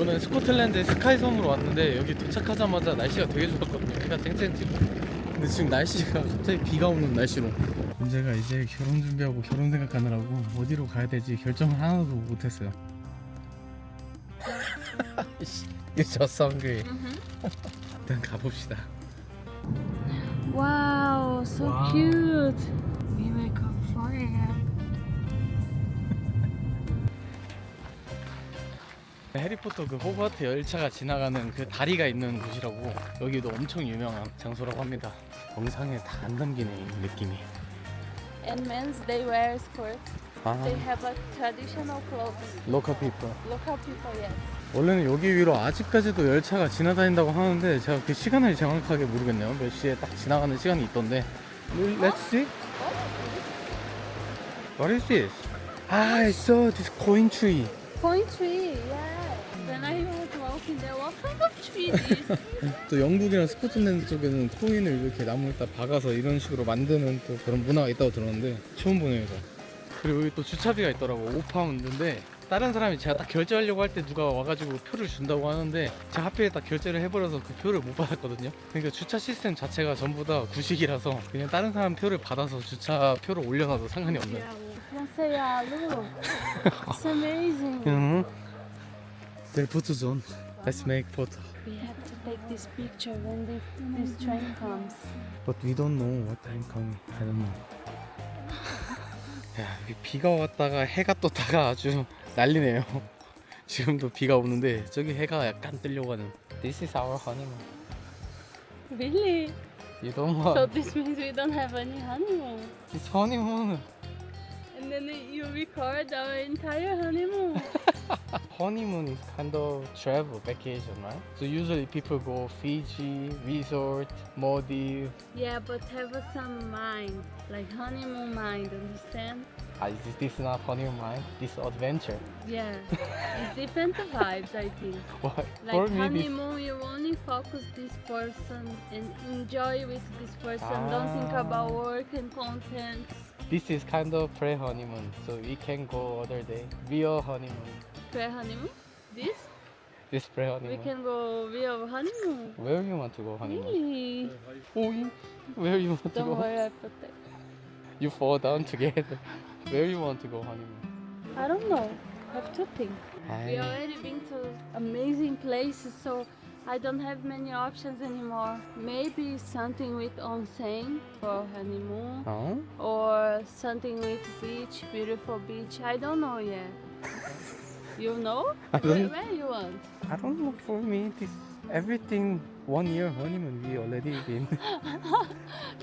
이번엔 스코틀랜드 스카이섬으로 왔는데 여기 도착하자마자 날씨가 되게 좋았거든요. 해가 쨍쨍 지고. 근데 지금 날씨가 갑자기 비가 오는 날씨로. 문제가 이제 결혼 준비하고 결혼 생각하느라고 어디로 가야 될지 결정을 하나도 못했어요. You just hungry. 일단 가봅시다. Wow, so Wow. cute. We wake up 4 a.m. 해리포터 그 호그와트 열차가 지나가는 그 다리가 있는 곳이라고 여기도 엄청 유명한 장소라고 합니다. 영상에 다 안 담기네 이 느낌이. And men's, they wear skirts. 아, They have a traditional clothes. local people. Local people, yes. 원래는 여기 위로 아직까지도 열차가 지나다닌다고 하는데 제가 그 시간을 정확하게 모르겠네요. 몇 시에 딱 지나가는 시간이 있던데. Let's see. What is this? I saw this coin tree. Point tree, yeah. When I was walking there, what kind of tree is? 또 영국이랑 스코틀랜드 쪽에는 코인을 이렇게 나무에다 박아서 이런 식으로 만드는 또 그런 문화가 있다고 들었는데 처음 보네요 이거. 그리고 여기 또 주차비가 있더라고. 5파운드인데 다른 사람이 제가 딱 결제하려고 할 때 누가 와가지고 표를 준다고 하는데 제가 하필 딱 결제를 해버려서 그 표를 못 받았거든요. 그러니까 주차 시스템 자체가 전부 다 구식이라서 그냥 다른 사람 표를 받아서 주차 표를 올려놔도 상관이 없네요. Yeah, look. It's amazing. Their photo zone. Let's make photo. We have to take this picture when this train comes. But we don't know what time coming. I don't know. 야, 여기 비가 왔다가 해가 떴다가 아주 난리네요. 지금도 비가 오는데 저기 해가 약간 뜨려고 하는. This is our honeymoon. Really? You don't So want. this means we don't have any honeymoon. It's honeymoon. And then you record our entire honeymoon. Honeymoon is kind of travel vacation, right? So usually people go Fiji, resort, Maldives. Yeah, but have some mind, like honeymoon mind, understand? This not honeymoon, right? This adventure. Yeah, it's different vibes, I think. What? Like For me, this. honeymoon, you only focus this person and enjoy with this person. Don't think about work and contents. This is kind of pre-honeymoon, so we can go other day. Real honeymoon. Pre-honeymoon? This? This We pre-honeymoon. can go real honeymoon. Where you want to go honeymoon? Really? Oh, where you want to Don't go? worry, I protect. You fall down together. Where you want to go honeymoon? I don't know. Have to think. We I... already been to amazing places, so I don't have many options anymore. Maybe something with onsen for honeymoon, Oh? or something with beach, beautiful beach. I don't know yet. You know? I don't- Where you want? I don't know. For me, this everything 1 year honeymoon we already been.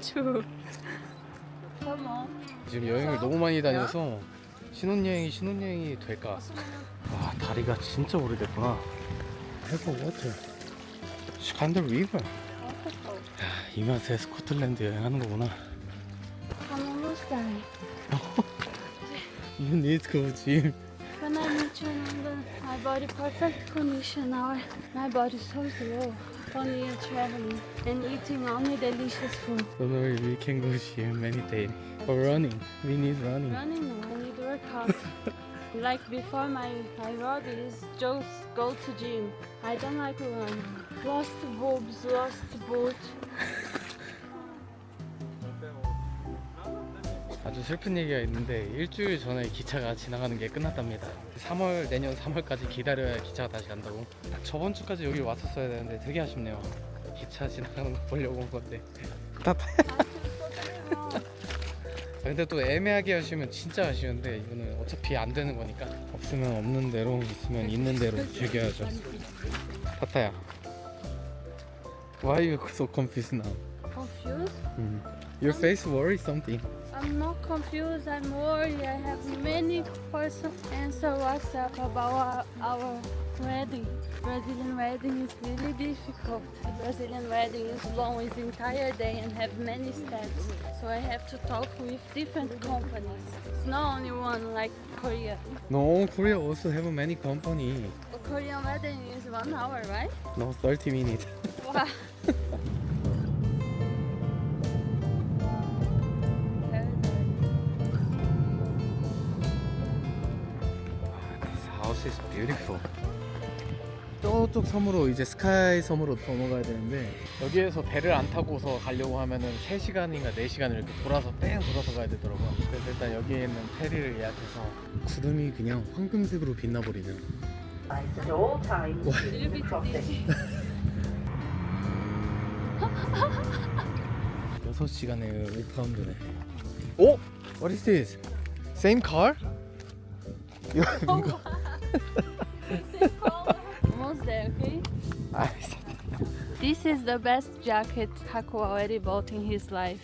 True. Come on. 지금 여행을 너무 많이 다녀서 신혼여행이 될까? 와, 다리가 진짜 오래됐구나. 해버 워터. 스칸들 리버. Wonderful. 이 맛에 스코틀랜드 여행하는 거구나. I'm almost dying. You need to go gym. When I met you in London, my body perfect condition. Now my body so slow. 1 year traveling and eating only delicious food. Don't worry, we can go gym many days. For running, we need running. Running, no, I need workout. Like before my road is just go to gym. I don't like running. Lost boobs, lost boot. 아주 슬픈 얘기가 있는데 일주일 전에 기차가 지나가는 게 끝났답니다. 내년 3월까지 기다려야 기차가 다시 간다고. 저번 주까지 여기 왔었어야 되는데 되게 아쉽네요. 기차 지나가는 거 보려고 온 건데. 근데 또 애매하게 하시면 진짜 아쉬운데 이거는 어차피 안 되는 거니까 없으면 없는 대로 있으면 있는 대로 즐겨야죠. 타타야, Why are you so confused now? Confused? Your face worries something. I'm not confused, I'm worried. I have many person answer WhatsApp about our wedding. Brazilian wedding is really difficult. Brazilian wedding is long, it's entire day and have many steps. So I have to talk with different companies. It's not only one like Korea. No, Korea also have many company. A Korean wedding is 1 hour, right? No, 30 minutes. Wow. 'This house is beautiful. 저쪽 섬으로 이제 스카이 섬으로 넘어가야 되는데 여기에서 배를 안 타고서 가려고 하면은 3시간인가 4시간을 이렇게 돌아서 뺑 돌아서 가야 되더라고요. 그래서 일단 여기에 있는 페리를 예약해서 구름이 그냥 황금색으로 빛나버리는 A little bit dizzy. 6시간에 5파운드네. 오! What is this? Same car? 이거 Almost there, okay? 아, This is the best jacket Haku already bought in his life.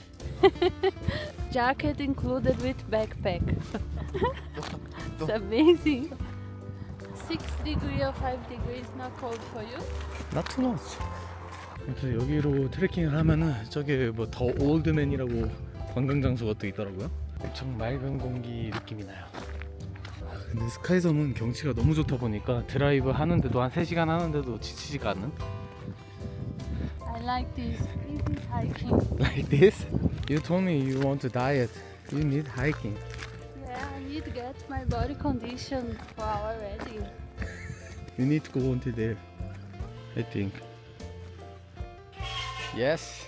Jacket included with backpack. It's amazing. 6 degrees or 5 degrees not cold for you? Not too much. 그래서 여기로 트레킹을 하면은 저기 뭐 더 올드맨이라고 관광 장소가 또 있더라고요. 엄청 맑은 공기 느낌이 나요. 근데 스카이섬은 경치가 너무 좋다 보니까 드라이브 하는데도 한 3시간 하는데도 지치지가 않는. I like this. This is hiking. Like this? You told me you want to diet. You need hiking. Yeah, I need to get my body condition for our wedding. You need to go until there. I think. Yes.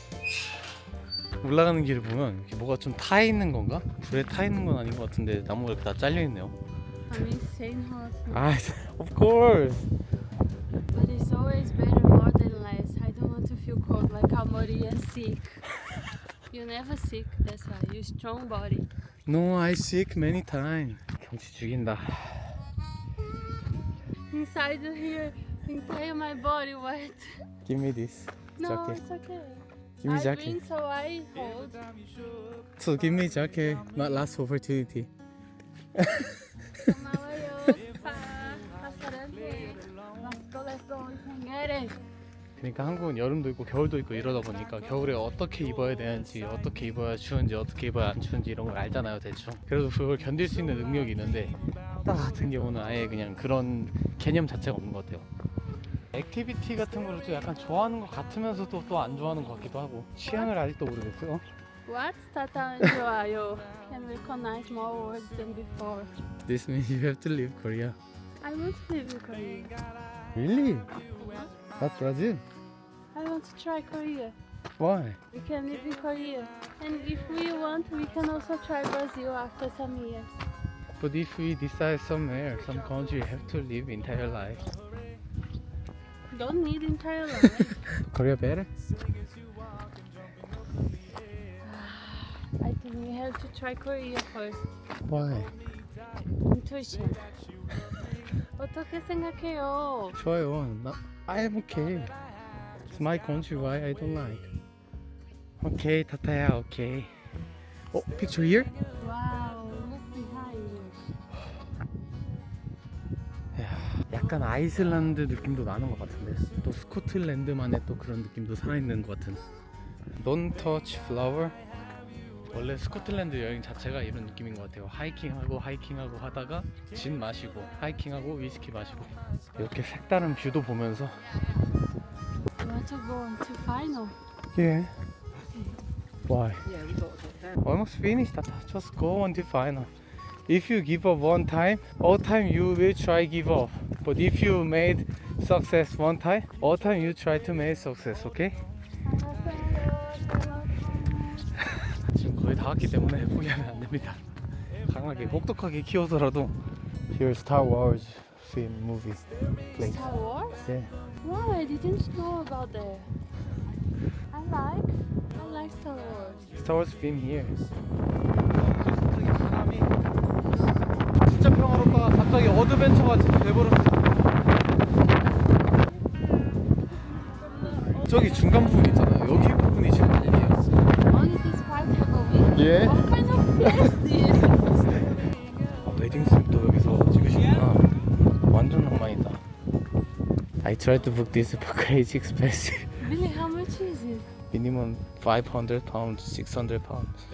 올라가는 길을 보면 이렇게 뭐가 좀 타 있는 건가? 불에 타 있는 건 아닌 것 같은데 나무가 이렇게 다 잘려 있네요. I'm insane hot. 아, of course. But it's always better more than less. I don't want to feel cold like Amori and sick. You never sick, that's why. You strong body. No, I sick many times. 경치 죽인다. Inside here, entire my body wet. Give me this No, jacket. it's okay. Give me I jacket. bring so I hold. So give me jacket. Not last opportunity. 고마워요. 사랑해. Let's go. We can get it. 그러니까 한국은 여름도 있고 겨울도 있고 이러다 보니까 겨울에 어떻게 입어야 되는지, 어떻게 입어야 추운지, 어떻게 입어야 안 추운지 이런 걸 알잖아요, 대충. 그래도 그걸 견딜 수 있는 능력이 있는데 딱 같은 경우는 아예 그냥 그런 개념 자체가 없는 것 같아요. 액티비티 같은 거를 좀 약간 좋아하는 것 같으면서도 또 안 좋아하는 것 같기도 하고 취향을 아직도 모르겠어요. What? Tata and Joayo can recognize more words than before. This means you have to leave Korea. I want to live in Korea. Really? Not Brazil? I want to try Korea. Why? We can live in Korea. And if we want, we can also try Brazil after some years. But if we decide somewhere, some country, have to live entire life. Don't need entire life. Korea better? I think we have to try Korea first. Why? Intuition. 어떻게 생각해요? 좋아요. I'm okay. It's my country. Why I don't like? Okay, 타타야. Okay. Oh, picture here? Wow, look behind you. 약간 아이슬란드 느낌도 나는 것 같은데 또 스코틀랜드만의 또 그런 느낌도 살아있는 것 같은. Don't touch flower. 원래 스코틀랜드 여행 자체가 이런 느낌인 것 같아요. 하이킹하고 하다가 진 마시고 하이킹하고 위스키 마시고 이렇게 색다른 뷰도 보면서. You want to go into final? Yeah. Why? Almost finished. Just go until final. If you give up one time, all time you will try give up. But if you made success one time, all time you try to make success. Okay? 지금 거의 다 왔기 때문에 포기하면 안 됩니다. 강하게 혹독하게 키워서라도. Here Star Wars film movie place. Star Wars? Yeah. Wow, I didn't know about that. I like Star Wars. Star Wars film here. 진짜 평화롭다가 갑자기 어드벤처가 돼버렸어. 저기 중간 부분 있잖아요. 여기 부분이 지금 아니에요. Only this part have a window? Yeah. What kind of place is this? 웨딩 스냅도 여기서 찍으시구나. 완전 낭만이다. I tried to book this but crazy expensive. Really, how much is it? Minimum 500 pounds, 600 pounds.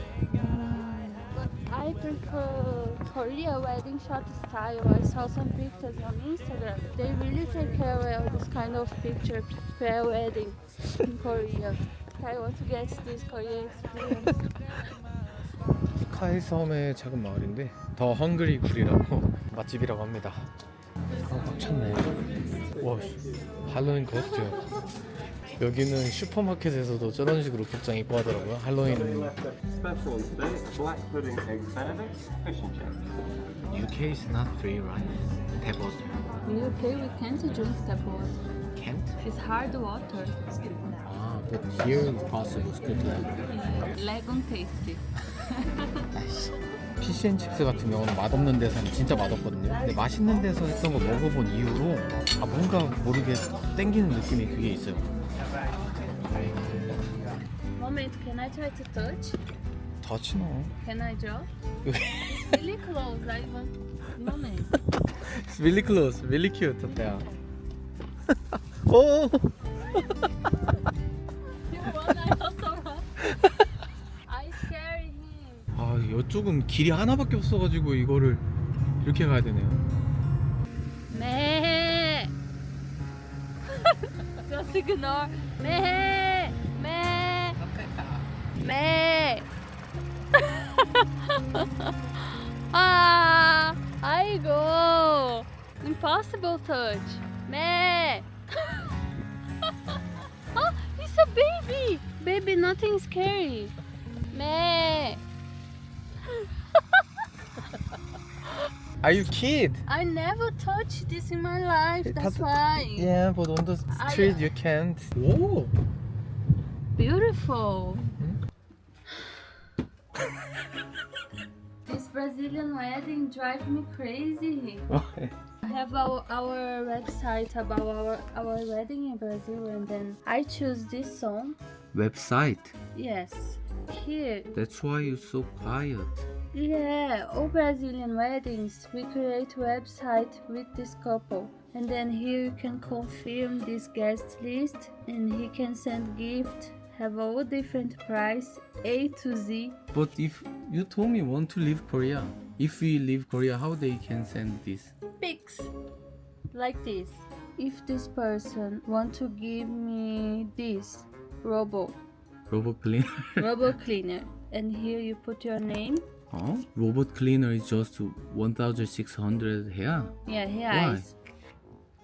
But I prefer Korea wedding shot style. I saw some pictures on Instagram. They really take care of this kind of picture, prepare wedding in Korea. I want to get this Korea experience. 스카이섬의 작은 마을인데 더 헝그리 굴이라고 맛집이라고 합니다. 꽉 찼네. 와, 할로윈 코스튬. 여기는 슈퍼마켓에서도 저런 식으로 복장 입고 하더라고요. 할로윈. Special on today, a black pudding egg benedict fish and chips. UK is not free, right? Tap water. In UK we can't drink tap water. Can't? It's hard water. Ah, but here is possible. Scotland. Legon tasty. 피쉬앤칩스 같은 경우는 맛없는 데서는 진짜 맛없거든요. 근데 맛있는 데서 했던 거 먹어본 이후로 아 뭔가 모르게 땡기는 느낌이 그게 있어요. Moment, can I try to touch? 더치 너. Can I draw? It's really close. I want. Moment. It's really close, really cute, 태야. 오. You want? I also want. I scare him. 아 이쪽은 길이 하나밖에 없어가지고 이거를 이렇게 가야 되네요. 매. Just ignore. 매. 매. 매. 아, 아이고. Impossible touch. 매. Oh, it's a baby. Baby, nothing scary. 매. Are you kid? I never touched this in my life. That's why. Yeah, but on the street you can't. 오. Beautiful. This Brazilian wedding drives me crazy. I have our website about our wedding in Brazil, and then I choose this song. Website. Yes, here. That's why you're so quiet. Yeah, all Brazilian weddings, we create website with this couple. And then here you can confirm this guest list, and he can send gift, have all different price, A to Z. But if you told me want to leave Korea, if we leave Korea, how they can send this? Pics like this. If this person want to give me this robot cleaner, and here you put your name. 어? Robot cleaner is just 1,600 here. Yeah, here Why? is.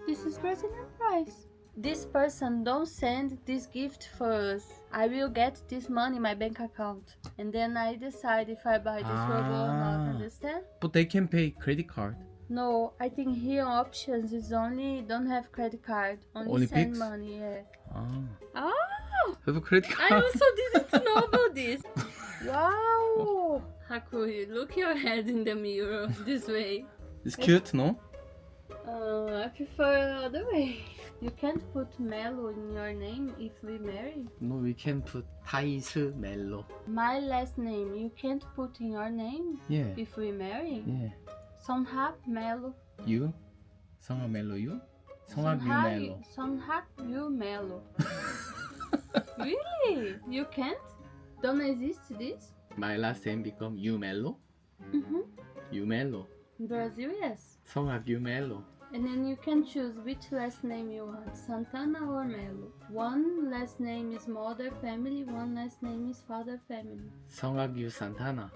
This is Brazilian price. This person don't send this gift for us. I will get this money in my bank account, and then I decide if I buy this robot or not. Understand? But they can pay credit card. No, I think here options is only don't have credit card, Only send Pix? money. Yeah. 아, Oh, have a credit I card. also didn't know about this. Wow. Haku, look your head in the mirror this way. It's cute, no? I prefer other way. You can't put Melo in your name if we marry. No, we can put 타이스 멜로. My last name you can't put in your name Yeah, if we marry. yeah. Songhak Melo. You? 성함 멜로 you? 성함 유 멜로. Songhak you Melo. Really? You can't? Don't exist this? My last name become you 멜로? Mm-hmm. You 멜로. In Brazil, yes. 성함 유 멜로. And then you can choose which last name you want, Santana or Melo. One last name is mother family, one last name is father family. 성함 유 산타나.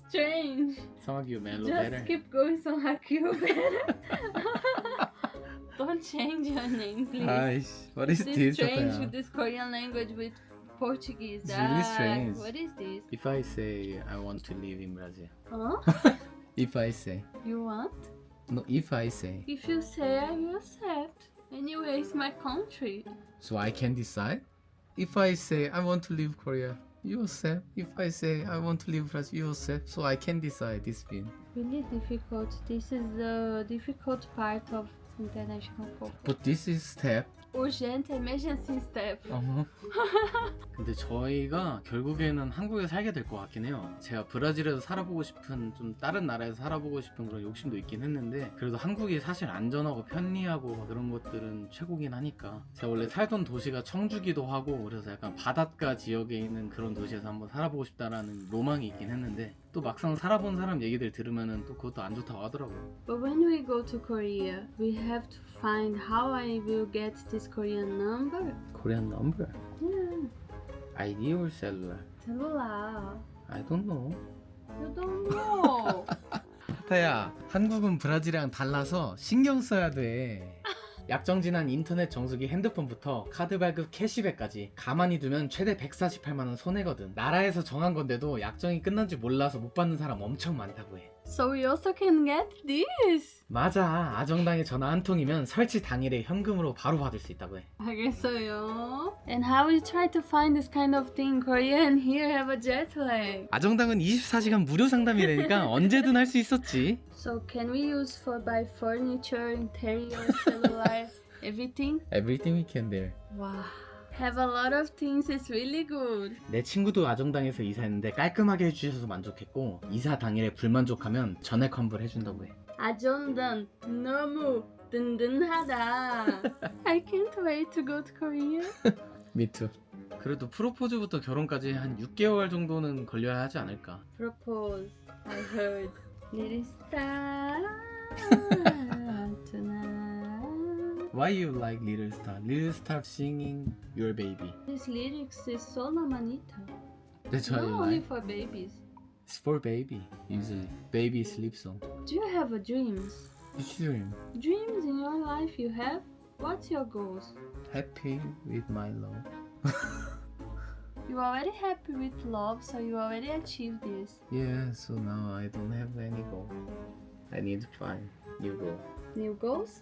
Strange. 성함 유 멜로 Just better. keep going so you better. Don't change your name, please. 아이씨, what is This this? strange 사타야? with this Korean language with Portuguese. It's really strange. What is this? If I say I want to live in Brazil. Huh? If I say. You want? No, if I say. If you say, I will accept. Anyway, it's my country. So I can decide? If I say I want to leave Korea, you accept. If I say I want to leave Brazil, you accept. So I can decide this thing. Really difficult. This is the difficult part of international couple. But this is step. Urgent emergency step. 근데 저희가 결국에는 한국에 살게 될 것 같긴 해요. 제가 브라질에서 살아보고 싶은 좀 다른 나라에서 살아보고 싶은 그런 욕심도 있긴 했는데 그래도 한국이 사실 안전하고 편리하고 그런 것들은 최고긴 하니까 제가 원래 살던 도시가 청주기도 하고 그래서 약간 바닷가 지역에 있는 그런 도시에서 한번 살아보고 싶다라는 로망이 있긴 했는데 또 막상 살아본 사람 얘기들 들으면은 또 그것도 안 좋다고 하더라고요. But when we go to Korea, we have to find how I will get this Korean number. Korean number? Yeah. ID or cellular? cellular. I don't know. You don't know. 타야, 한국은 브라질이랑 달라서 신경 써야 돼. 약정지난 인터넷 정수기 핸드폰부터 카드 발급 캐시백까지 가만히 두면 최대 148만원 손해거든. 나라에서 정한 건데도 약정이 끝난지 몰라서 못 받는 사람 엄청 많다고 해. So we also can get this. 맞아. 아정당에 전화 한 통이면 설치 당일에 현금으로 바로 받을 수 있다고 해. 알겠어요. And how we try to find this kind of thing in Korea and here have a jet lag. 아정당은 24시간 무료 상담이라니까 언제든 할 수 있었지. So can we use for buy furniture, interior, cellular, everything? Everything we can there. Wow. Have a lot of things. It's really good. 내 친구도 아정당에서 이사했는데 깔끔하게 해주셔서 만족했고 이사 당일에 불만족하면 전액 환불 해준다고 해. 아정당 너무 든든하다. I can't wait to go to Korea. Me too. 그래도 프로포즈부터 결혼까지 한 6개월 정도는 걸려야 하지 않을까. Propose. I heard. Little star tonight. Why you like Little Star? Little Star singing your baby. This lyrics is so manita. That's why Not you only like. for babies. It's for baby usually. Baby sleep song. Do you have a dreams? Which dream? Dreams in your life you have? What's your goals? Happy with my love. You already happy with love, so you already achieved this. Yeah, so now I don't have any goal. I need to find new goal. New goals?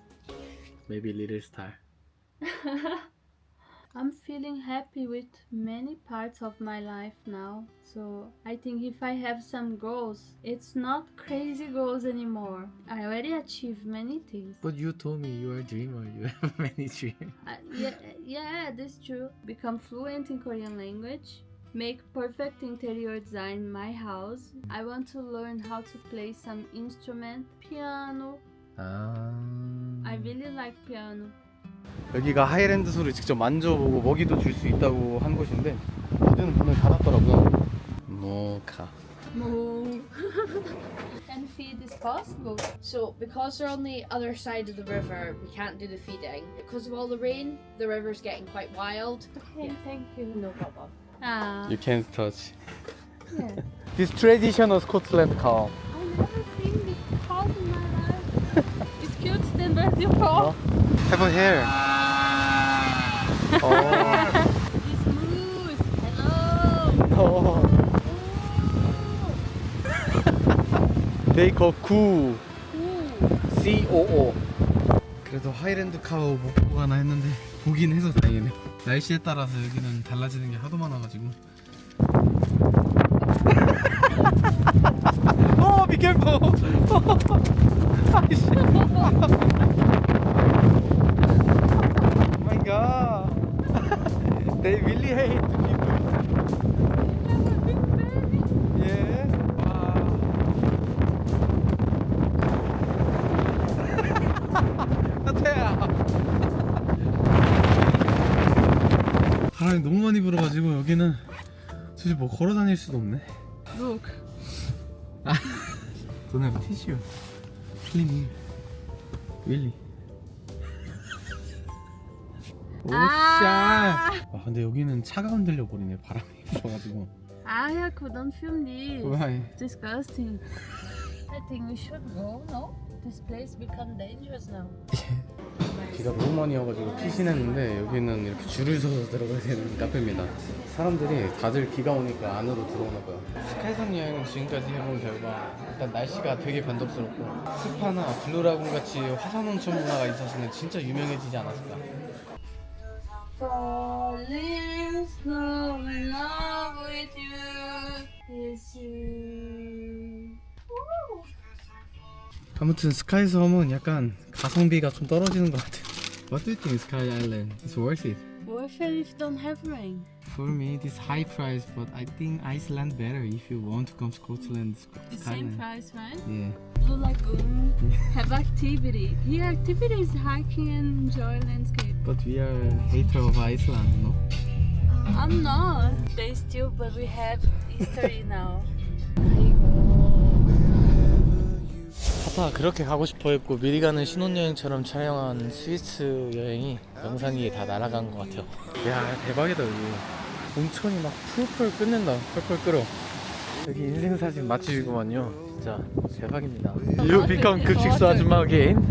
Maybe Little Star. I'm feeling happy with many parts of my life now. So I think if I have some goals, it's not crazy goals anymore. I already achieved many things. But you told me you are a dreamer. You have many dreams. Yeah, that's true. Become fluent in Korean language. Make perfect interior design in my house. I want to learn how to play some instrument, piano. I really like piano. 여기가 하이랜드 소를 직접 만져보고 먹이도 줄 수 있다고 한 곳인데 어제는 문을 닫았더라고요. 모카. Moo. And feed is possible. So, because they're on the other side of the river, we can't do the feeding. Because of all the rain, the river's getting quite wild. Okay, thank you. No problem. Ah, You can't touch. yeah. This traditional Scotland cow. I never seen this cow in my life. It's cute than Brazil cow. Have a hair. Oh. This moose. Hello. They call 구. Ooh. COO. 그래도 하이랜드 카우 못 보고 가나 했는데 보긴 해서 다행이네. 날씨에 따라서 여기는 달라지는 게 하도 많아가지고. 어, be careful. 아이씨. Oh my god. They really hate people. Yeah. 하태야. 바람이 너무 많이 불어가지고 여기는 솔직히 뭐 걸어 다닐 수도 없네. Look. Don't have tissue. Clean here. Really. 오샤. 와 근데 여기는 차가 흔들려 버리네. 바람이 불어가지고. I couldn't film this. Why? Disgusting. I think we should go, no? This place become dangerous now. 비가 너무 많이 와가지고 피신했는데 여기는 이렇게 줄을 서서 들어가야 되는 카페입니다. 사람들이 다들 비가 오니까 안으로 들어오나 봐요. 스카이산 여행은 지금까지 해본 결과 일단 날씨가 되게 변덕스럽고 스파나 블루라군 같이 화산온천 문화가 있었으면 진짜 유명해지지 않았을까. Falling slow in love with you is you. 아무튼 스카이섬은 약간 가성비가 좀 떨어지는 것 같아요. What do you think Sky Island? It's worth it. Worth it if you don't have rain. For me, this high price, but I think Iceland better if you want to come to Scotland. The same price, right? Yeah. Blue Lagoon have activity. Here activity is hiking and enjoy landscape. But we are hater of Iceland, no? I'm not. They still, but we have history now. 하타 그렇게 가고 싶어 했고 미리 가는 신혼여행처럼 촬영한 스위스 여행이 영상이 다 날아간 것 같아요. 야 대박이다 여기. 온천이 막 풀풀 끓는다. 풀풀 끓어. 여기 인생사진 맛집이구만요. 진짜 대박입니다. You become 급식소 아줌마 again?